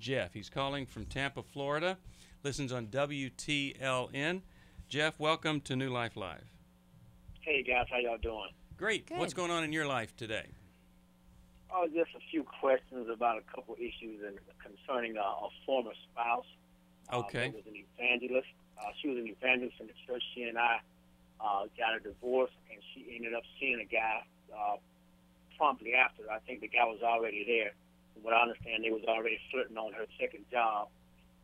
Jeff. He's calling from Tampa, Florida. Listens on WTLN. Jeff, welcome to New Life Live. Hey guys, how y'all doing? Great. Good. What's going on in your life today? Oh, just a few questions about a couple issues concerning a former spouse. Okay. Who was an evangelist. She was an evangelist in the church. She and I got a divorce, and she ended up seeing a guy promptly after. I think the guy was already there. From what I understand, they was already flirting on her second job.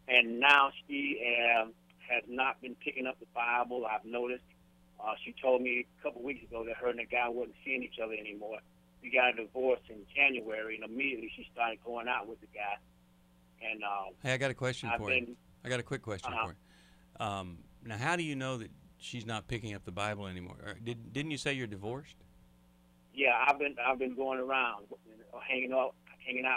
And now she has not been picking up the Bible, I've noticed. She told me a couple weeks ago that her and the guy wasn't seeing each other anymore. We got a divorce in January, and immediately she started going out with the guy. And Hey, I got a question for you. I got a quick question for you. Now, how do you know that she's not picking up the Bible anymore? Didn't you say you're divorced? Yeah, I've been going around hanging out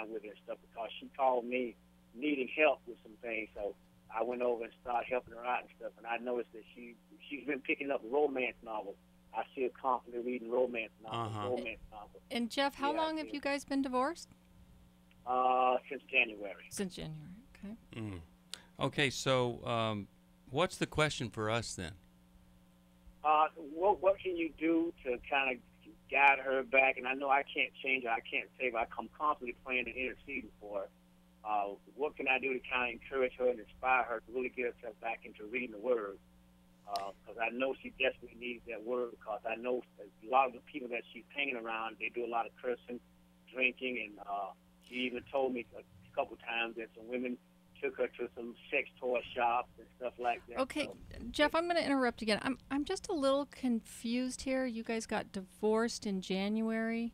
with her and stuff because she called me needing help with some things. So I went over and started helping her out and stuff. And I noticed that she's been picking up romance novels. I see her constantly reading romance novels. And Jeff, how long have you guys been divorced? Since January. Since January, okay. Mm. Okay, so what's the question for us then? What can you do to kind of guide her back? And I know I can't change her. I can't save her. I'm constantly praying and interceding for her. What can I do to kind of encourage her and inspire her to really get herself back into reading the Word? Because I know she desperately needs that Word, because I know a lot of the people that she's hanging around, they do a lot of cursing, drinking, and she even told me a couple times that some women took her to some sex toy shops and stuff like that. Okay, So, Jeff, I'm going to interrupt again. I'm just a little confused here. You guys got divorced in January,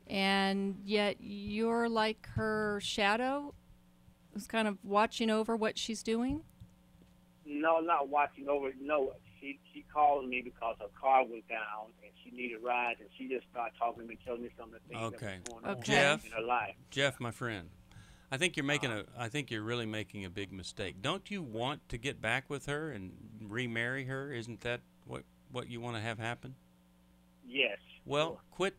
and yet you're like her shadow, who's kind of watching over what she's doing? No, not watching over. No, she called me because her car was down and she needed rides, and she just started talking to me, telling me some of the things that was going on in her life. Jeff, my friend, I think you're really making a big mistake. Don't you want to get back with her and remarry her? Isn't that what you want to have happen? Yes. Well, sure.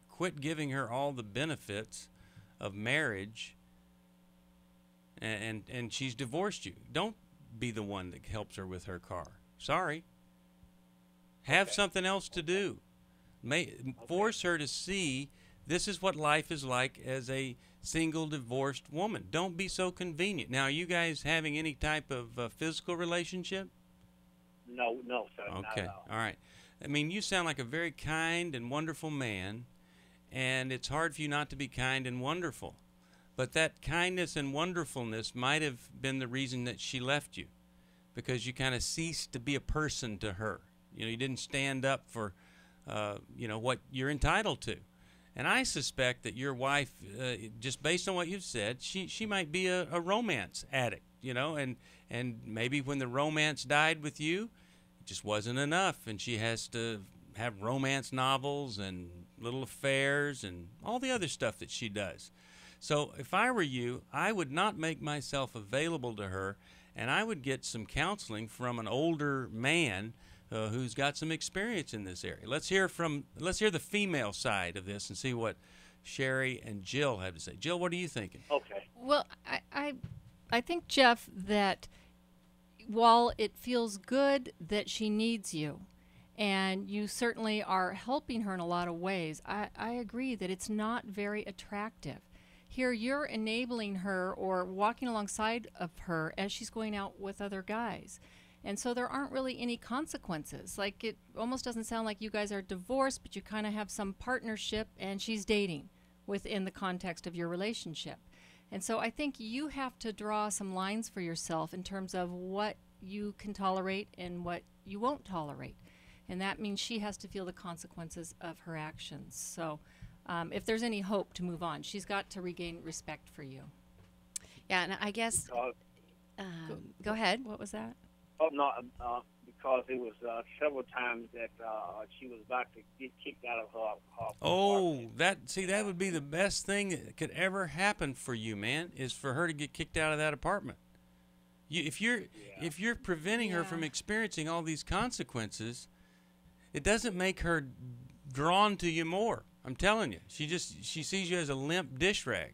quit giving her all the benefits of marriage, and she's divorced you. Don't be the one that helps her with her car. Sorry. Have something else to do. Force her to see this is what life is like as a single divorced woman. Don't be so convenient. Now, are you guys having any type of physical relationship? No, sir. Okay. Not at all. All right. I mean, you sound like a very kind and wonderful man, and it's hard for you not to be kind and wonderful. But that kindness and wonderfulness might have been the reason that she left you, because you kind of ceased to be a person to her. You didn't stand up for, what you're entitled to. And I suspect that your wife, just based on what you've said, she might be a romance addict, and maybe when the romance died with you, it just wasn't enough, and she has to have romance novels and little affairs and all the other stuff that she does. So if I were you, I would not make myself available to her, and I would get some counseling from an older man who's got some experience in this area. Let's hear the female side of this and see what Sherry and Jill have to say. Jill, what are you thinking? Okay. Well, I think, Jeff, that while it feels good that she needs you, and you certainly are helping her in a lot of ways, I agree that it's not very attractive. Here you're enabling her or walking alongside of her as she's going out with other guys. And so there aren't really any consequences. Like, it almost doesn't sound like you guys are divorced, but you kind of have some partnership, and she's dating within the context of your relationship. And so I think you have to draw some lines for yourself in terms of what you can tolerate and what you won't tolerate. And that means she has to feel the consequences of her actions. So if there's any hope to move on, she's got to regain respect for you. Yeah, and I guess, go ahead. What was that? Oh, no, because it was several times that she was about to get kicked out of her apartment. that would be the best thing that could ever happen for you, man, is for her to get kicked out of that apartment. If you're preventing her from experiencing all these consequences, it doesn't make her drawn to you more. I'm telling you. She sees you as a limp dish rag.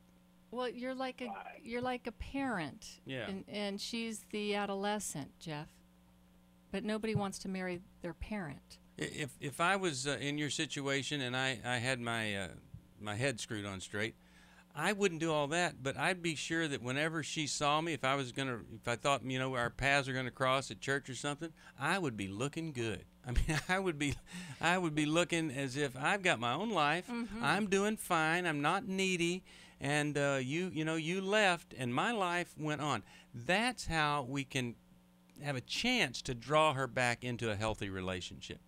Well, you're like a parent. Yeah. And she's the adolescent, Jeff. But nobody wants to marry their parent. If I was in your situation and I had my my head screwed on straight, I wouldn't do all that. But I'd be sure that whenever she saw me, if I thought our paths are gonna cross at church or something, I would be looking good. I mean, I would be looking as if I've got my own life. Mm-hmm. I'm doing fine. I'm not needy. And you left, and my life went on. That's how we can have a chance to draw her back into a healthy relationship.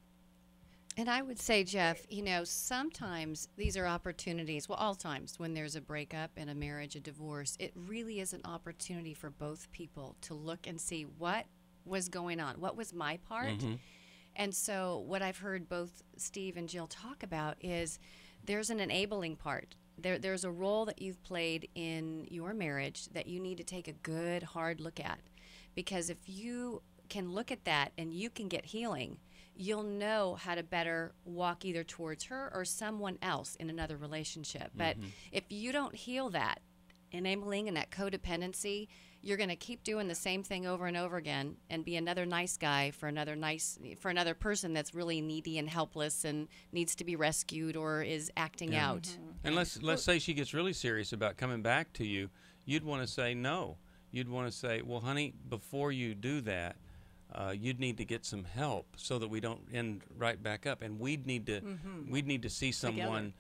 And I would say, Jeff, sometimes these are opportunities. Well, all times when there's a breakup in a marriage, a divorce, it really is an opportunity for both people to look and see what was going on. What was my part? Mm-hmm. And so what I've heard both Steve and Jill talk about is there's an enabling part. There's a role that you've played in your marriage that you need to take a good, hard look at. Because if you can look at that and you can get healing, you'll know how to better walk either towards her or someone else in another relationship. But if you don't heal that enabling and that codependency, you're going to keep doing the same thing over and over again and be another nice guy for another person that's really needy and helpless and needs to be rescued or is acting out. Mm-hmm. And let's say she gets really serious about coming back to you. You'd want to say no. You'd want to say, well, honey, before you do that, you'd need to get some help so that we don't end right back up. And we'd need to see someone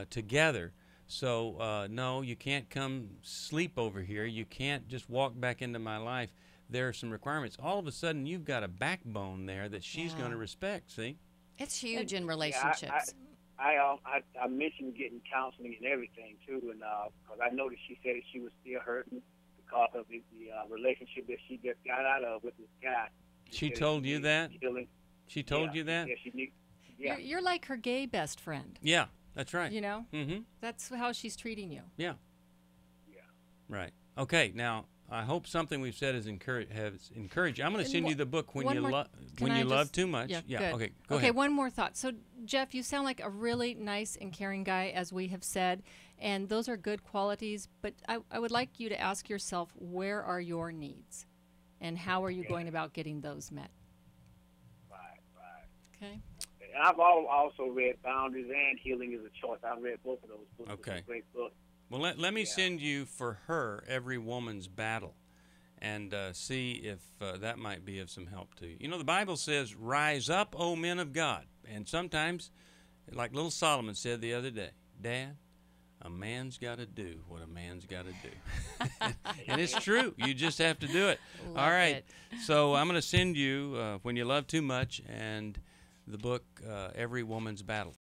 together. So no, you can't come sleep over here. You can't just walk back into my life. There are some requirements. All of a sudden, you've got a backbone there that she's going to respect. See, it's huge in relationships. I mentioned getting counseling and everything too, and because I noticed she said that she was still hurting because of the relationship that she just got out of with this guy. She told you that? She told you that? Yeah. You're like her gay best friend. Yeah, that's right. Mm-hmm. That's how she's treating you. Yeah. Right. Okay. Now, I hope something we've said has encouraged you. I'm going to send you the book When You Love Too Much. Yeah. Good. Okay. Go Okay. ahead. One more thought. So, Jeff, you sound like a really nice and caring guy, as we have said, and those are good qualities. But I would like you to ask yourself, where are your needs, and how are you going about getting those met? Right. Okay. And I've also read Boundaries and Healing is a Choice. I've read both of those books. Okay. It's a great book. Well, let me send you for her Every Woman's Battle, and see if that might be of some help to you. You know, the Bible says, "Rise up, O men of God." And sometimes, like little Solomon said the other day, Dad, a man's got to do what a man's got to do. And it's true. You just have to do it. Love All right. it. So I'm going to send you When You Love Too Much and the book Every Woman's Battle.